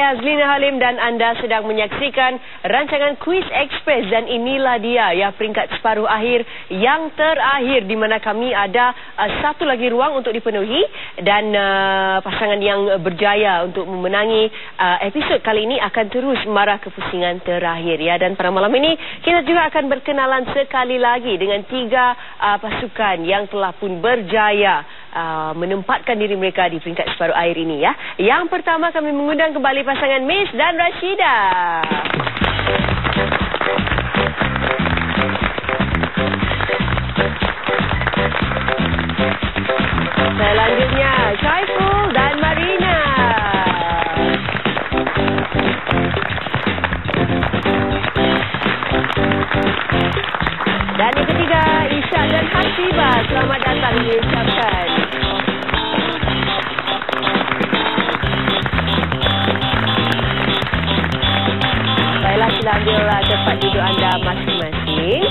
Saya Azlina Halim dan anda sedang menyaksikan rancangan Quiz Express, dan inilah dia ya peringkat separuh akhir yang terakhir, di mana kami ada satu lagi ruang untuk dipenuhi, dan pasangan yang berjaya untuk memenangi episod kali ini akan terus marah ke pusingan terakhir ya. Dan pada malam ini kita juga akan berkenalan sekali lagi dengan tiga pasukan yang telah pun berjaya menempatkan diri mereka di peringkat separuh akhir ini ya. Yang pertama kami mengundang kembali pasangan Miss dan Rashida. Selanjutnya Saiful dan Marina. Dan yang ketiga Isyak dan Hasibah. Selamat datang diucapkan. Baiklah, sila ambil tempat duduk anda masing-masing.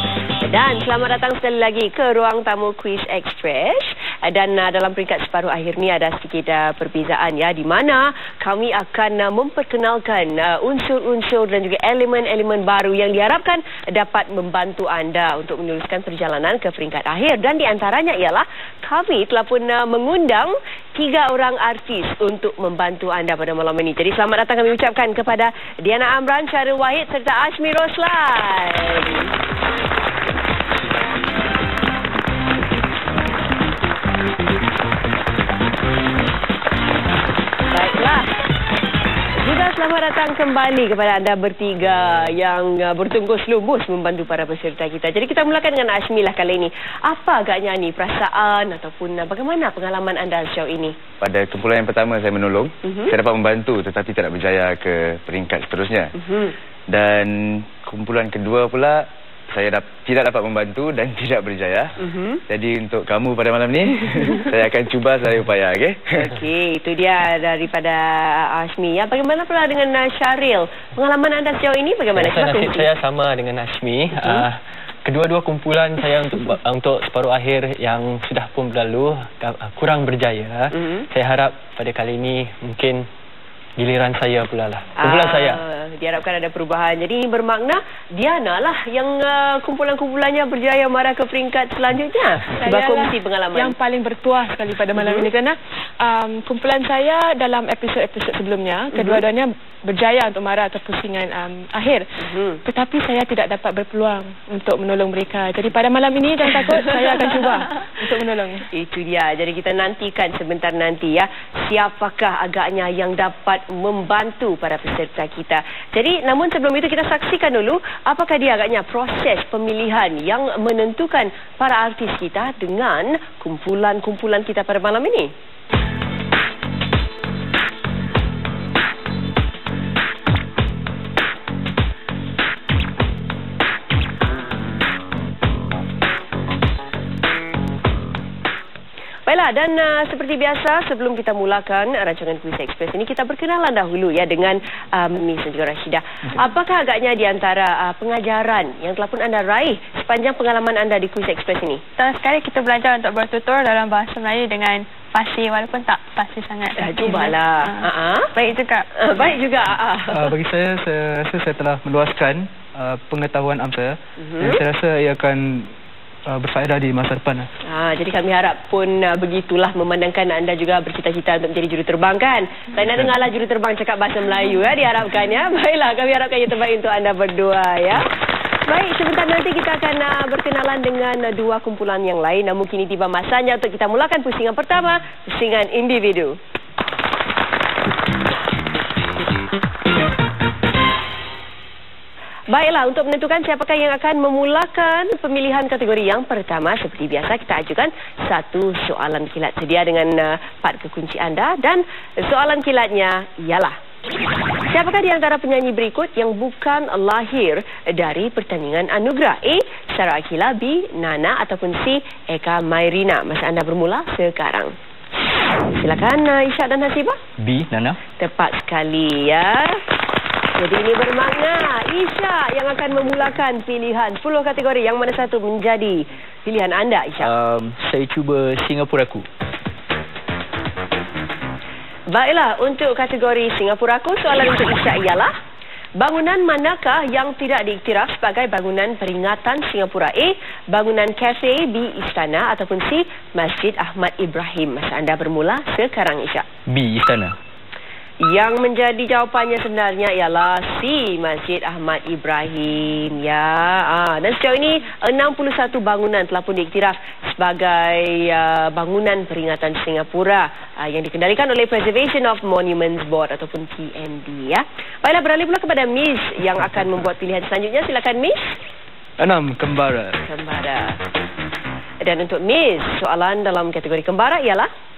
Dan selamat datang sekali lagi ke ruang tamu Quiz Express. Dan dalam peringkat separuh akhir ni ada sedikit perbezaan ya, di mana kami akan memperkenalkan unsur-unsur dan juga elemen-elemen baru yang diharapkan dapat membantu anda untuk meneruskan perjalanan ke peringkat akhir. Dan di antaranya ialah kami telah pun mengundang 3 orang artis untuk membantu anda pada malam ini. Jadi selamat datang kami ucapkan kepada Diana Amran, Syaril Wahid serta Ashmi Roslan. Baiklah. Juga selamat datang kembali kepada anda bertiga yang bertungkus lumus membantu para peserta kita. Jadi kita mulakan dengan Ashmi lah kali ini. Apa agaknya ni perasaan ataupun bagaimana pengalaman anda sejauh ini? Pada kumpulan yang pertama saya menolong, saya dapat membantu tetapi tidak berjaya ke peringkat seterusnya. Dan kumpulan kedua pula saya tidak dapat membantu dan tidak berjaya. Jadi untuk kamu pada malam ni saya akan cuba sedaya upaya, okey? Okey, itu dia daripada Ashmi ya. Bagaimana pula dengan Syaril? Pengalaman anda sejauh ini bagaimana? Nasib saya sama dengan Ashmi. Kedua-dua kumpulan saya untuk separuh akhir yang sudah pun berlalu kurang berjaya. Saya harap pada kali ini mungkin giliran saya pula lah. Kumpulan saya. Diharapkan ada perubahan. Jadi ini bermakna Diana lah yang kumpulan-kumpulannya berjaya marah ke peringkat selanjutnya. Sebab kongsi pengalaman. Yang paling bertuah sekali pada malam ini kerana kumpulan saya dalam episod-episod sebelumnya kedua-duanya berjaya untuk marah ke pusingan akhir. Tetapi saya tidak dapat berpeluang untuk menolong mereka. Jadi pada malam ini jangan takut, saya akan cuba untuk menolong. Itu dia. Jadi kita nantikan sebentar nanti ya, siapakah agaknya yang dapat membantu para peserta kita. Jadi namun sebelum itu kita saksikan dulu apakah dia agaknya proses pemilihan yang menentukan para artis kita dengan kumpulan-kumpulan kita pada malam ini. Baiklah, dan seperti biasa sebelum kita mulakan rancangan Quiz Express ini, kita berkenalan dahulu ya dengan Miss dan juga Rashida. Apakah agaknya di antara pengajaran yang telah pun anda raih sepanjang pengalaman anda di Quiz Express ini? Sekali kita belajar untuk bertutur dalam bahasa Melayu dengan fasih walaupun tak fasih sangat. Cubalah. Baik juga. Baik juga. Bagi saya rasa saya telah meluaskan pengetahuan saya dan saya rasa ia akan berfaedah di masa depan. Jadi kami harap pun begitulah, memandangkan anda juga bercita-cita untuk menjadi juruterbang kan. Saya nak dengarlah juruterbang cakap bahasa Melayu ya, diharapkan ya. Baiklah, kami harapkan yang terbaik untuk anda berdua ya. Baik, sebentar nanti kita akan berkenalan dengan 2 kumpulan yang lain. Namun kini tiba masanya untuk kita mulakan pusingan pertama, pusingan individu. Baiklah, untuk menentukan siapakah yang akan memulakan pemilihan kategori yang pertama, seperti biasa kita ajukan satu soalan kilat. Sedia dengan part kekunci anda, dan soalan kilatnya ialah, siapakah di antara penyanyi berikut yang bukan lahir dari pertandingan anugerah? A. Sarah Akila, B. Nana, ataupun C. Eka Mairina. Masa anda bermula sekarang. Silakan Isyak dan Hasibah. B. Nana. Tepat sekali ya. Jadi ini bermakna Isyak yang akan memulakan pilihan 10 kategori. Yang mana satu menjadi pilihan anda, Isyak? Saya cuba Singapura Ku. Baiklah, untuk kategori Singapura Aku, soalan untuk Isyak ialah bangunan manakah yang tidak diiktiraf sebagai bangunan peringatan Singapura? A. Bangunan kafe. B. Istana. Ataupun C. Masjid Ahmad Ibrahim. Masa anda bermula sekarang, Isyak. B. Istana. Yang menjadi jawapannya sebenarnya ialah C. Masjid Ahmad Ibrahim. Ya, dan sejauh ini 61 bangunan telah pun diiktiraf sebagai bangunan peringatan Singapura yang dikendalikan oleh Preservation of Monuments Board ataupun PMB. Ya. Baiklah, beralih pula kepada Miss yang akan membuat pilihan selanjutnya. Silakan Miss. 6. Kembara. Kembara. Dan untuk Miss, soalan dalam kategori kembara ialah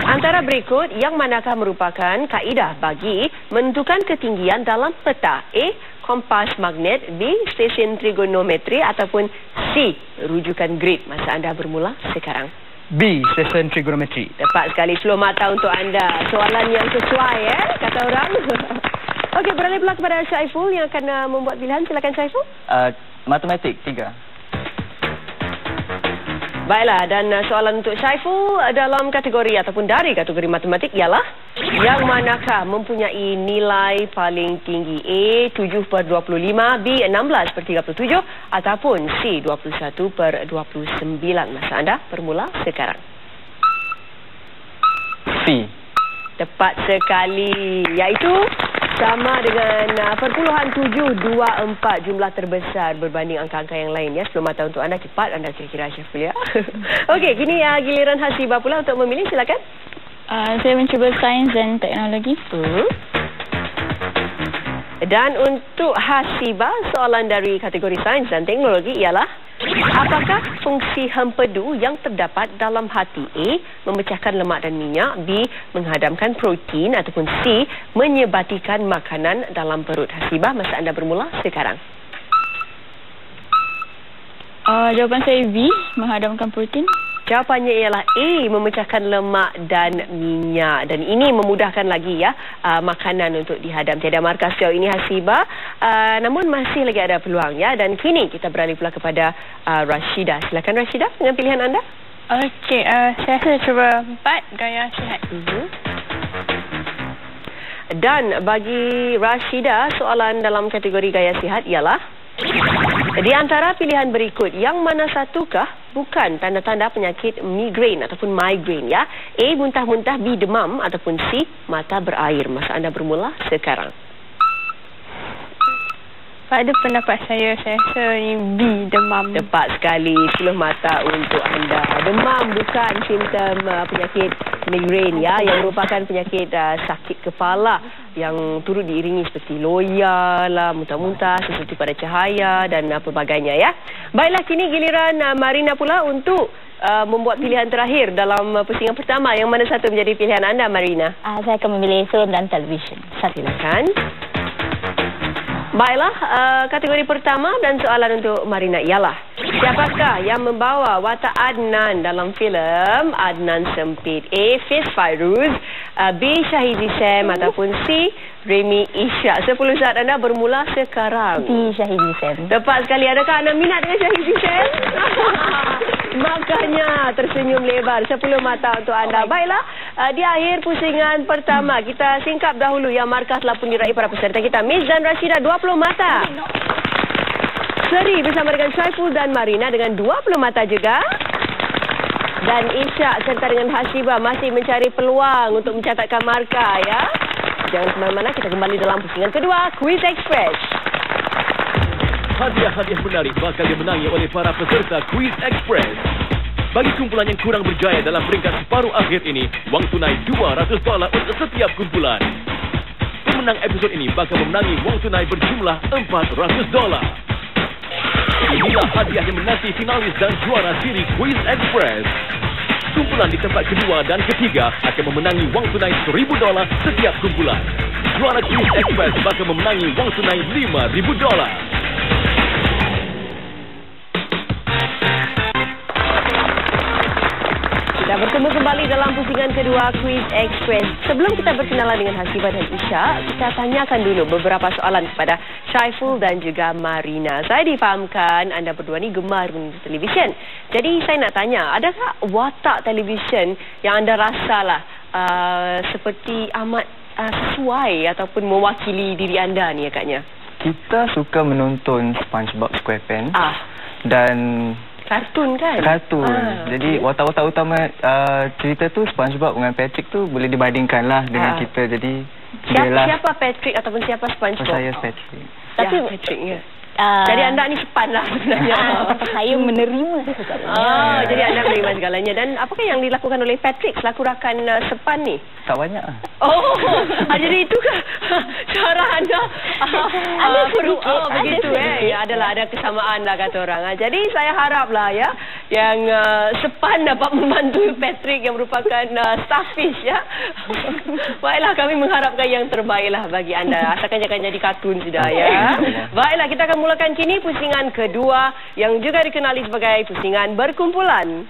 antara berikut yang manakah merupakan kaedah bagi menentukan ketinggian dalam peta? A. Kompas magnet. B. Stesen trigonometri. Ataupun C. Rujukan grid. Masa anda bermula sekarang. B. Stesen trigonometri. Tepat sekali, 10 mata untuk anda. Soalan yang sesuai, kata orang. Okey, beralih pula kepada Syaiful yang akan membuat pilihan. Silakan Syaiful. Matematik 3. Baiklah, dan soalan untuk Syaiful dalam kategori ataupun dari kategori matematik ialah yang manakah mempunyai nilai paling tinggi? A. 7/25, B. 16/37 ataupun C. 21/29. Masa anda bermula sekarang. C. Tepat sekali, iaitu sama dengan perpuluhan 724 jumlah terbesar berbanding angka-angka yang lain. Ya, 10 mata untuk anda. Cepat anda kira-kira, Syaiful, ya. Okey, kini giliran Hasibah pula untuk memilih. Silakan. Saya mencuba sains dan teknologi. Dan untuk Hasibah, soalan dari kategori sains dan teknologi ialah apakah fungsi hempedu yang terdapat dalam hati? A. Memecahkan lemak dan minyak. B. Menghadamkan protein. Ataupun C. Menyebatikan makanan dalam perut. Hasibah, masa anda bermula sekarang. Jawapan saya B. Menghadamkan protein. Jawapannya ialah A. Memecahkan lemak dan minyak. Dan ini memudahkan lagi makanan untuk dihadam. Tiada markah sejauh ini, Hasibah. Namun masih lagi ada peluang, ya. Dan kini kita beralih pula kepada Rashidah. Silakan Rashidah dengan pilihan anda. Okey, saya akan cuba 4 gaya sihat. Dan bagi Rashidah, soalan dalam kategori gaya sihat ialah di antara pilihan berikut, yang mana satukah bukan tanda-tanda penyakit migrain ataupun migrain? Ya, A. Muntah-muntah. B. Demam. Ataupun C. Mata berair. Masa anda bermula sekarang. Pada pendapat saya rasa ni B. Demam. Tepat sekali, 10 mata untuk anda. Demam bukan simptom penyakit migrain, ya, yang merupakan penyakit sakit kepala yang turut diiringi seperti loya lah, muntah-muntah, sesuatu pada cahaya dan pelbagainya, ya. Baiklah, kini giliran Marina pula untuk membuat pilihan terakhir dalam pusingan pertama. Yang mana satu menjadi pilihan anda, Marina? Saya akan memilih film dan televisyen. Silakan. Baiklah, kategori pertama dan soalan untuk Marina ialah siapakah yang membawa watak Adnan dalam filem Adnan Sempit? A. Fiz Fairuz. B. Syahizi Sam. Ataupun C. Remy Ishak. 10 saat anda bermula sekarang. B. Syahizi Sam. Tepat sekali. Adakah anda minat dengan Syahizi Sam? Makanya tersenyum lebar. 10 mata untuk anda. Baiklah, di akhir pusingan pertama, kita singkap dahulu yang markah telah pun diraih para peserta kita. Miss dan Rashidah 20 mata. Seri bersama dengan Syaiful dan Marina dengan 20 mata juga. Dan Ishak serta dengan Hasibah masih mencari peluang untuk mencatatkan markah, ya. Jangan kemana-mana, kita kembali dalam pusingan kedua Quiz Express. Hadiah-hadiah menarik bakal dimenangi oleh para peserta Quiz Express. Bagi kumpulan yang kurang berjaya dalam peringkat separuh akhir ini, wang tunai $200 untuk setiap kumpulan. Pemenang episod ini bakal memenangi wang tunai berjumlah $400. Inilah hadiah yang menanti finalis dan juara siri Quiz Express. Kumpulan di tempat kedua dan ketiga akan memenangi wang tunai $1,000 setiap kumpulan. Juara Quiz Express bakal memenangi wang tunai $5,000. Dah bertemu kembali dalam pusingan kedua Quiz Express. Sebelum kita berkenalan dengan Hasibah dan Isha, kita tanyakan dulu beberapa soalan kepada Syaiful dan juga Marina. Saya difahamkan anda berdua ni gemar televisyen. Jadi saya nak tanya, adakah watak televisyen yang anda rasalah seperti amat sesuai ataupun mewakili diri anda ni agaknya? Kita suka menonton SpongeBob SquarePants dan kartun kan? Kartun. Jadi watak-watak utama cerita tu SpongeBob dengan Patrick tu boleh dibandingkan lah dengan kita. Jadi siapa Patrick ataupun siapa SpongeBob? Saya Patrick. Tapi Patrick ya. Jadi anda ni sepan lah sebenarnya. Saya menerima segalanya. Jadi anda menerima segalanya. Dan apakah yang dilakukan oleh Patrick selaku rakan sepan ni? Tak banyak. Jadi itukah cara anda? Ada sedikit. Begitu ya. Ada kesamaan lah kata orang. Jadi saya haraplah ya yang sepan dapat membantu Patrick yang merupakan starfish ya. Baiklah, kami mengharapkan yang terbaik lah bagi anda. Asalkan jangan jadi kartun sudah ya. Baiklah, kita akan mulakan kini pusingan kedua yang juga dikenali sebagai pusingan berkumpulan.